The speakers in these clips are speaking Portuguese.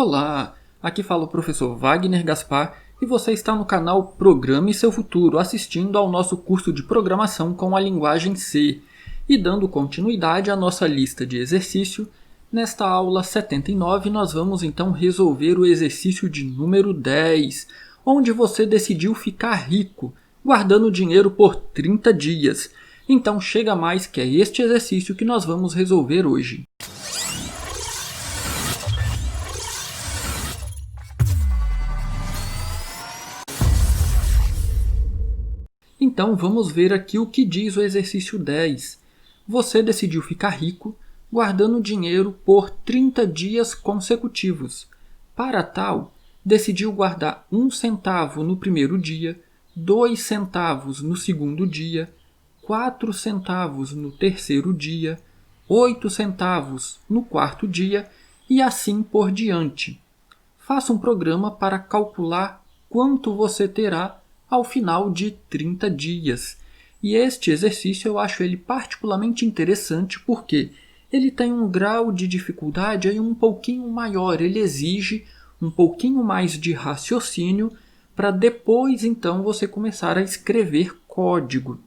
Olá, aqui fala o professor Wagner Gaspar e você está no canal Programe Seu Futuro, assistindo ao nosso curso de programação com a linguagem C. E dando continuidade à nossa lista de exercício, nesta aula 79 nós vamos então resolver o exercício de número 10, onde você decidiu ficar rico, guardando dinheiro por 30 dias. Então chega mais, que é este exercício que nós vamos resolver hoje. Então vamos ver aqui o que diz o exercício 10. Você decidiu ficar rico guardando dinheiro por 30 dias consecutivos. Para tal, decidiu guardar 1 centavo no primeiro dia, 2 centavos no segundo dia, 4 centavos no terceiro dia, 8 centavos no quarto dia e assim por diante. Faça um programa para calcular quanto você terá ao final de 30 dias. E este exercício eu acho ele particularmente interessante porque ele tem um grau de dificuldade aí um pouquinho maior. Ele exige um pouquinho mais de raciocínio para depois então você começar a escrever código.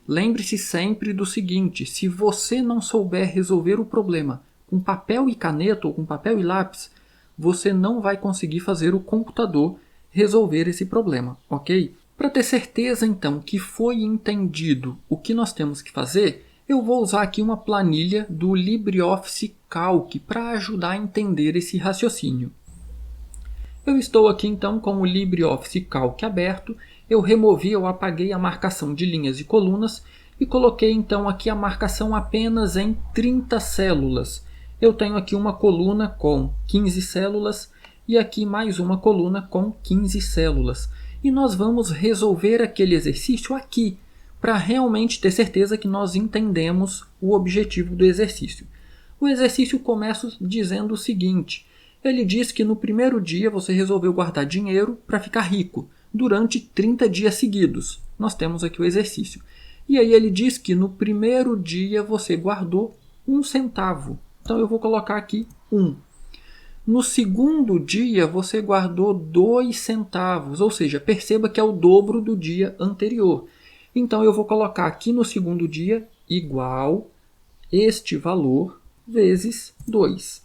Lembre-se sempre do seguinte: se você não souber resolver o problema com papel e caneta ou com papel e lápis, você não vai conseguir fazer o computador resolver esse problema, ok? Para ter certeza, então, que foi entendido o que nós temos que fazer, eu vou usar aqui uma planilha do LibreOffice Calc para ajudar a entender esse raciocínio. Eu estou aqui, então, com o LibreOffice Calc aberto. Eu apaguei a marcação de linhas e colunas e coloquei, então, aqui a marcação apenas em 30 células. Eu tenho aqui uma coluna com 15 células e aqui mais uma coluna com 15 células. E nós vamos resolver aquele exercício aqui, para realmente ter certeza que nós entendemos o objetivo do exercício. O exercício começa dizendo o seguinte: ele diz que no primeiro dia você resolveu guardar dinheiro para ficar rico, durante 30 dias seguidos. Nós temos aqui o exercício. E aí ele diz que no primeiro dia você guardou 1 centavo. Então eu vou colocar aqui 1. No segundo dia, você guardou 2 centavos, ou seja, perceba que é o dobro do dia anterior. Então, eu vou colocar aqui no segundo dia igual este valor vezes 2.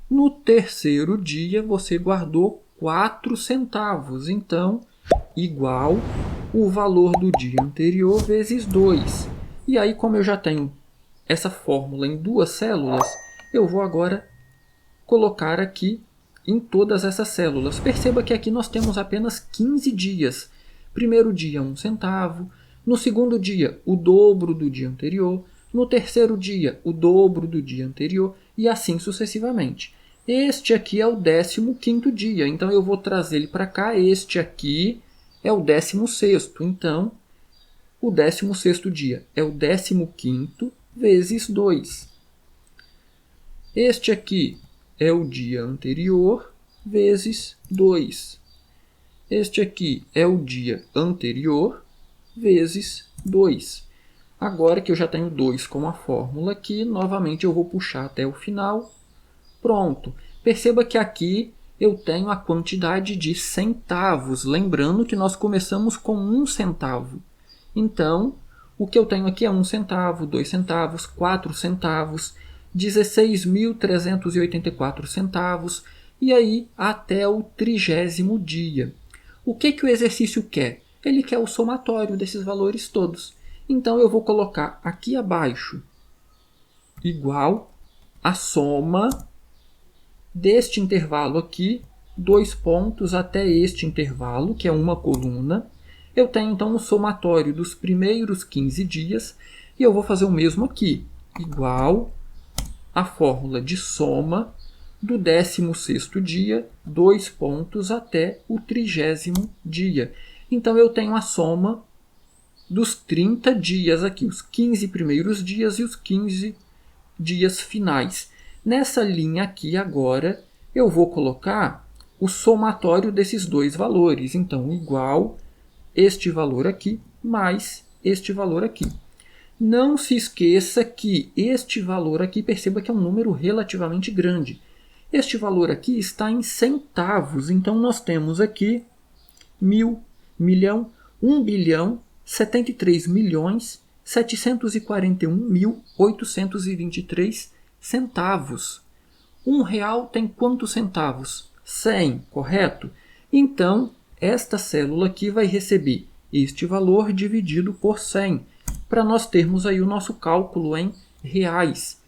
No terceiro dia, você guardou 4 centavos, então, igual o valor do dia anterior vezes 2. E aí, como eu já tenho essa fórmula em 2 células, eu vou agora colocar aqui em todas essas células. Perceba que aqui nós temos apenas 15 dias. Primeiro dia 1 centavo, no segundo dia o dobro do dia anterior, no terceiro dia o dobro do dia anterior e assim sucessivamente. Este aqui é o 15º dia, então eu vou trazer ele para cá. Este aqui é o 16º, então o 16º dia é o 15º vezes 2. Este aqui é o dia anterior vezes 2. Este aqui é o dia anterior vezes 2. Agora que eu já tenho 2 com a fórmula aqui, novamente eu vou puxar até o final. Pronto. Perceba que aqui eu tenho a quantidade de centavos. Lembrando que nós começamos com 1 centavo. Então, o que eu tenho aqui é 1 centavo, 2 centavos, 4 centavos, 16.384 centavos e aí até o 30º dia. O que o exercício quer? Ele quer o somatório desses valores todos. Então eu vou colocar aqui abaixo igual a soma deste intervalo aqui, 2 pontos até este intervalo, que é uma coluna. Eu tenho então o somatório dos primeiros 15 dias e eu vou fazer o mesmo aqui, igual a fórmula de soma do 16º dia, 2 pontos até o 30º dia. Então, eu tenho a soma dos 30 dias aqui, os 15 primeiros dias e os 15 dias finais. Nessa linha aqui, agora, eu vou colocar o somatório desses dois valores. Então, igual este valor aqui mais este valor aqui. Não se esqueça que este valor aqui, perceba que é um número relativamente grande. Este valor aqui está em centavos, então nós temos aqui 1.000, milhão, 1.741.741.823 centavos. R$1 tem quantos centavos? 100, correto? Então, esta célula aqui vai receber este valor dividido por 100, para nós termos aí o nosso cálculo em reais.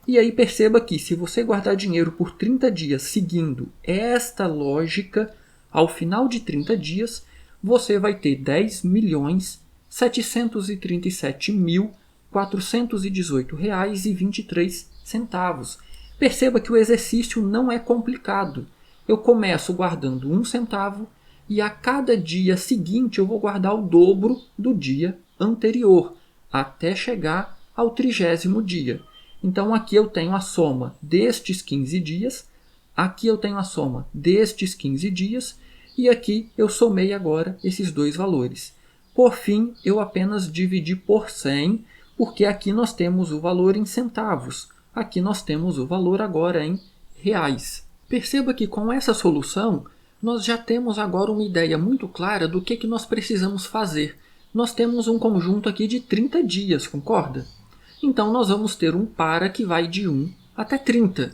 E aí perceba que se você guardar dinheiro por 30 dias seguindo esta lógica, ao final de 30 dias, você vai ter 10.737.418 reais e 23 centavos. Perceba que o exercício não é complicado. Eu começo guardando 1 centavo e a cada dia seguinte eu vou guardar o dobro do dia anterior, até chegar ao 30º dia. Então aqui eu tenho a soma destes 15 dias, aqui eu tenho a soma destes 15 dias e aqui eu somei agora esses dois valores. Por fim, eu apenas dividi por 100, porque aqui nós temos o valor em centavos, aqui nós temos o valor agora em reais. Perceba que com essa solução, nós já temos agora uma ideia muito clara do que nós precisamos fazer. Nós temos um conjunto aqui de 30 dias, concorda? Então nós vamos ter um para que vai de 1 até 30.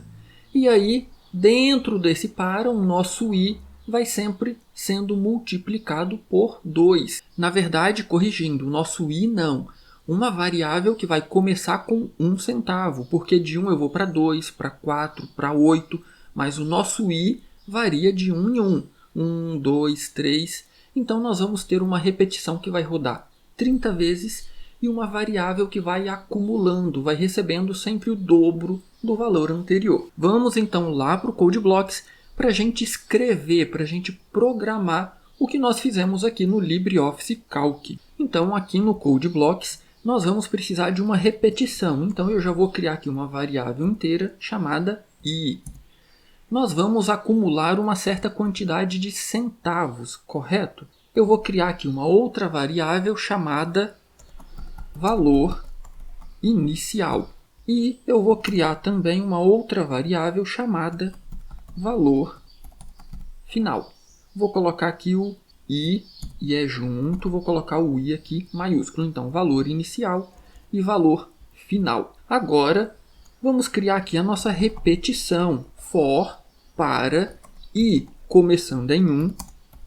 E aí, dentro desse para, o nosso i vai sempre sendo multiplicado por 2. Na verdade, corrigindo, o nosso i não. Uma variável que vai começar com 1 centavo, porque de 1 eu vou para 2, para 4, para 8, mas o nosso i varia de 1 em 1. 1, 2, 3. Então nós vamos ter uma repetição que vai rodar 30 vezes e uma variável que vai acumulando, vai recebendo sempre o dobro do valor anterior. Vamos então lá para o Code Blocks para a gente escrever, para a gente programar o que nós fizemos aqui no LibreOffice Calc. Então aqui no Code Blocks nós vamos precisar de uma repetição. Então eu já vou criar aqui uma variável inteira chamada i. Nós vamos acumular uma certa quantidade de centavos, correto? Eu vou criar aqui uma outra variável chamada valor inicial. E eu vou criar também uma outra variável chamada valor final. Vou colocar aqui o i e é junto, vou colocar o i aqui maiúsculo. Então, valor inicial e valor final. Agora, vamos criar aqui a nossa repetição. For para i começando em 1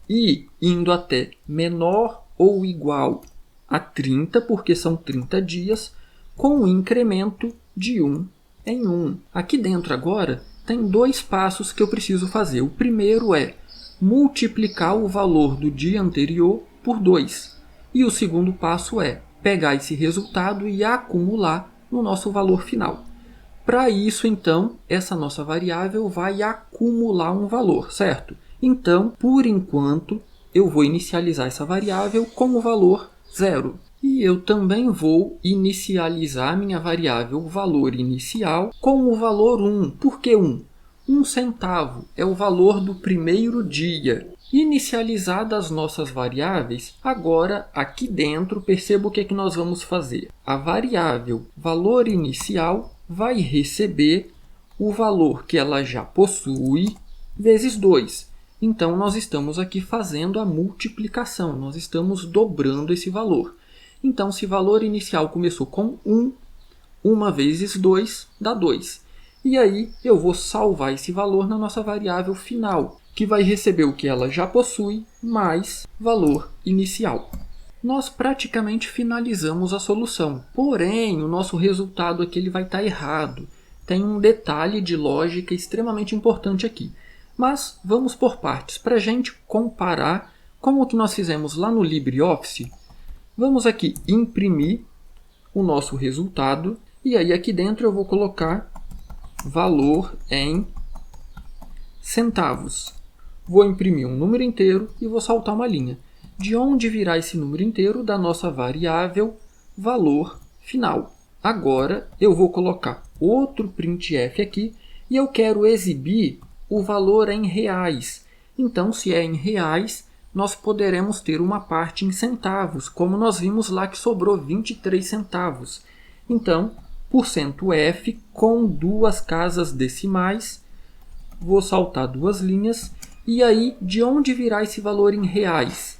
e indo até menor ou igual a 30, porque são 30 dias, com o incremento de 1 em 1. Aqui dentro agora tem dois passos que eu preciso fazer. O primeiro é multiplicar o valor do dia anterior por 2. E o segundo passo é pegar esse resultado e acumular no nosso valor final. Para isso, então, essa nossa variável vai acumular um valor, certo? Então, por enquanto, eu vou inicializar essa variável com o valor 0. E eu também vou inicializar minha variável valor inicial com o valor 1. Por que 1? 1 centavo é o valor do primeiro dia. Inicializadas as nossas variáveis, agora aqui dentro perceba o que nós vamos fazer. A variável valor inicial vai receber o valor que ela já possui vezes 2. Então, nós estamos aqui fazendo a multiplicação, nós estamos dobrando esse valor. Então, se o valor inicial começou com 1, 1 vezes 2 dá 2. E aí, eu vou salvar esse valor na nossa variável final, que vai receber o que ela já possui, mais valor inicial. Nós praticamente finalizamos a solução, porém, o nosso resultado aqui ele vai estar errado. Tem um detalhe de lógica extremamente importante aqui. Mas vamos por partes. Para a gente comparar com o que nós fizemos lá no LibreOffice, vamos aqui imprimir o nosso resultado. E aí aqui dentro eu vou colocar valor em centavos. Vou imprimir um número inteiro e vou saltar uma linha. De onde virá esse número inteiro? Da nossa variável valor final. Agora eu vou colocar outro printf aqui e eu quero exibir o valor em reais. Então, se é em reais, nós poderemos ter uma parte em centavos, como nós vimos lá que sobrou 23 centavos. Então, %f com duas casas decimais Vou saltar 2 linhas. E aí, de onde virá esse valor em reais?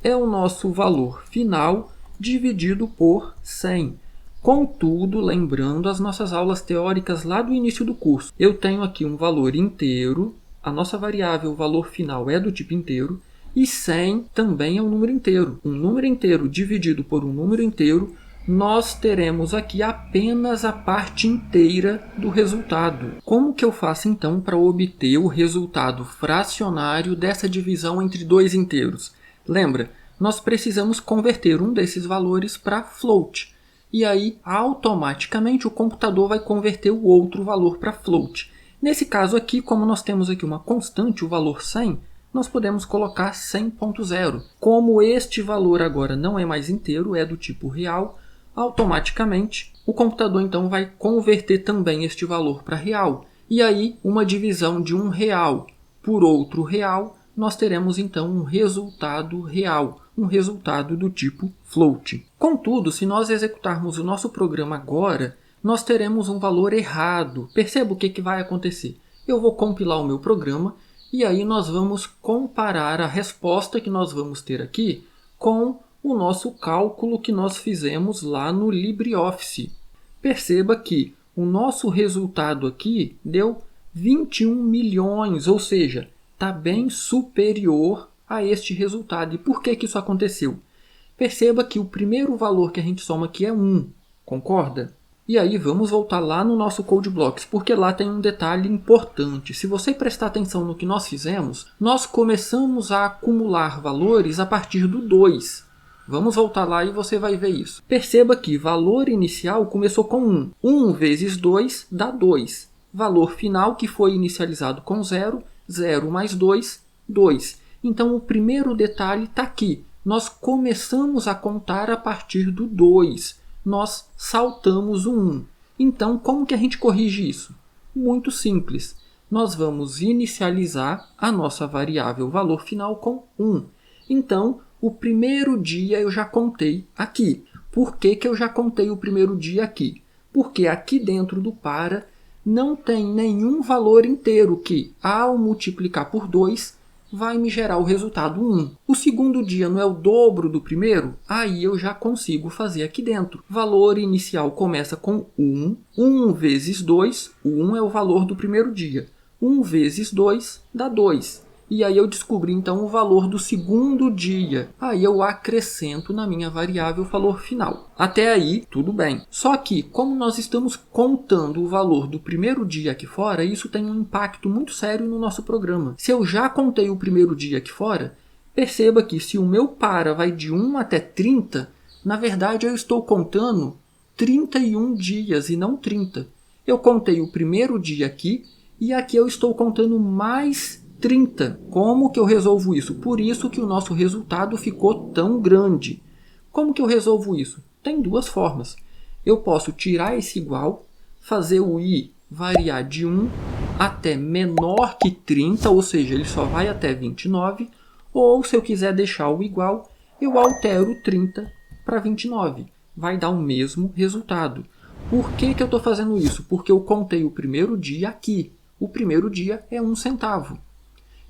É o nosso valor final dividido por 100. Contudo, lembrando as nossas aulas teóricas lá do início do curso, eu tenho aqui um valor inteiro, a nossa variável valor final é do tipo inteiro, e 100 também é um número inteiro. Um número inteiro dividido por um número inteiro, nós teremos aqui apenas a parte inteira do resultado. Como que eu faço então para obter o resultado fracionário dessa divisão entre 2 inteiros? Lembra, nós precisamos converter um desses valores para float. E aí, automaticamente, o computador vai converter o outro valor para float. Nesse caso aqui, como nós temos aqui uma constante, o valor 100, nós podemos colocar 100.0. Como este valor agora não é mais inteiro, é do tipo real, automaticamente o computador então vai converter também este valor para real. E aí, uma divisão de um real por outro real, nós teremos então um resultado real, um resultado do tipo float. Contudo, se nós executarmos o nosso programa agora, nós teremos um valor errado. Perceba o que vai acontecer. Eu vou compilar o meu programa e aí nós vamos comparar a resposta que nós vamos ter aqui com o nosso cálculo que nós fizemos lá no LibreOffice. Perceba que o nosso resultado aqui deu 21 milhões, ou seja, está bem superior a este resultado. E por que isso aconteceu? Perceba que o primeiro valor que a gente soma aqui é 1, concorda? E aí vamos voltar lá no nosso CodeBlocks, porque lá tem um detalhe importante. Se você prestar atenção no que nós fizemos, nós começamos a acumular valores a partir do 2. Vamos voltar lá e você vai ver isso. Perceba que valor inicial começou com 1. 1 vezes 2 dá 2. Valor final que foi inicializado com 0, 0 mais 2, 2. Então o primeiro detalhe está aqui. Nós começamos a contar a partir do 2. Nós saltamos o 1. Então como que a gente corrige isso? Muito simples. Nós vamos inicializar a nossa variável valor final com 1. Então o primeiro dia eu já contei aqui. Por que eu já contei o primeiro dia aqui? Porque aqui dentro do para não tem nenhum valor inteiro que, ao multiplicar por 2, vai me gerar o resultado 1. O segundo dia não é o dobro do primeiro? Aí eu já consigo fazer aqui dentro. Valor inicial começa com 1. 1 vezes 2, o 1 é o valor do primeiro dia. 1 vezes 2 dá 2. E aí eu descobri então o valor do segundo dia. Aí eu acrescento na minha variável valor final. Até aí, tudo bem. Só que, como nós estamos contando o valor do primeiro dia aqui fora, isso tem um impacto muito sério no nosso programa. Se eu já contei o primeiro dia aqui fora, perceba que se o meu para vai de 1 até 30, na verdade eu estou contando 31 dias e não 30. Eu contei o primeiro dia aqui e aqui eu estou contando mais 30. Como que eu resolvo isso? Por isso que o nosso resultado ficou tão grande. Como que eu resolvo isso? Tem 2 formas. Eu posso tirar esse igual, fazer o i variar de 1 até menor que 30, ou seja, ele só vai até 29, ou se eu quiser deixar o igual, eu altero 30 para 29. Vai dar o mesmo resultado. Por que eu estou fazendo isso? Porque eu contei o primeiro dia aqui. O primeiro dia é 1 centavo.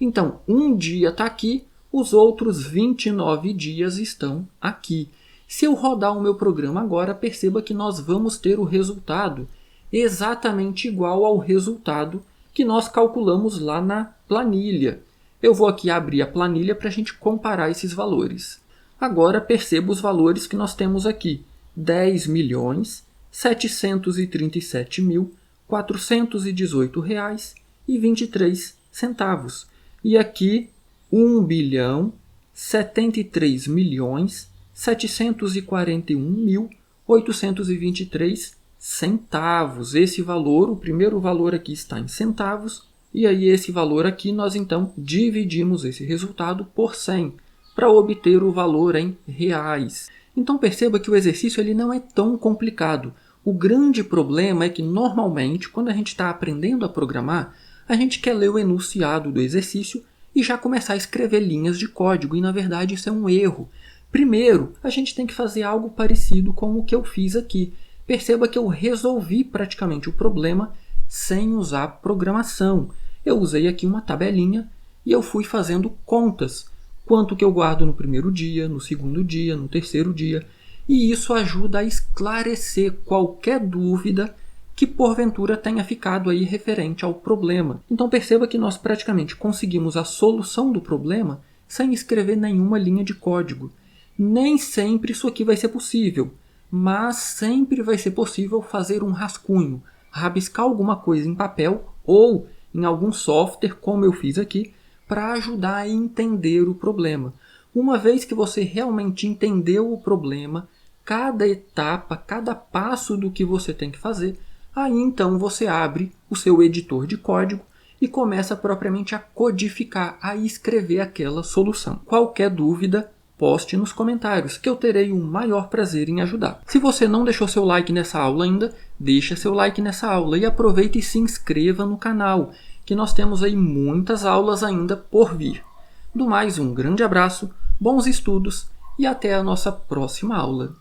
Então, um dia está aqui, os outros 29 dias estão aqui. Se eu rodar o meu programa agora, perceba que nós vamos ter o resultado exatamente igual ao resultado que nós calculamos lá na planilha. Eu vou aqui abrir a planilha para a gente comparar esses valores. Agora perceba os valores que nós temos aqui. 10.737.418 reais e 23 centavos. E aqui, 1.741.741.823 centavos. Esse valor, o primeiro valor aqui está em centavos. E aí esse valor aqui, nós então dividimos esse resultado por 100 para obter o valor em reais. Então perceba que o exercício ele não é tão complicado. O grande problema é que normalmente, quando a gente está aprendendo a programar, a gente quer ler o enunciado do exercício e já começar a escrever linhas de código, e na verdade isso é um erro. Primeiro, a gente tem que fazer algo parecido com o que eu fiz aqui. Perceba que eu resolvi praticamente o problema sem usar programação. eu usei aqui uma tabelinha e eu fui fazendo contas. Quanto que eu guardo no primeiro dia, no segundo dia, no terceiro dia. E isso ajuda a esclarecer qualquer dúvida que porventura tenha ficado aí referente ao problema. Então perceba que nós praticamente conseguimos a solução do problema sem escrever nenhuma linha de código. Nem sempre isso aqui vai ser possível, mas sempre vai ser possível fazer um rascunho, rabiscar alguma coisa em papel ou em algum software, como eu fiz aqui, para ajudar a entender o problema. Uma vez que você realmente entendeu o problema, cada etapa, cada passo do que você tem que fazer, aí então você abre o seu editor de código e começa propriamente a codificar, a escrever aquela solução. Qualquer dúvida, poste nos comentários, que eu terei o maior prazer em ajudar. Se você não deixou seu like nessa aula ainda, deixa seu like nessa aula e aproveita e se inscreva no canal, que nós temos aí muitas aulas ainda por vir. Do mais, um grande abraço, bons estudos e até a nossa próxima aula.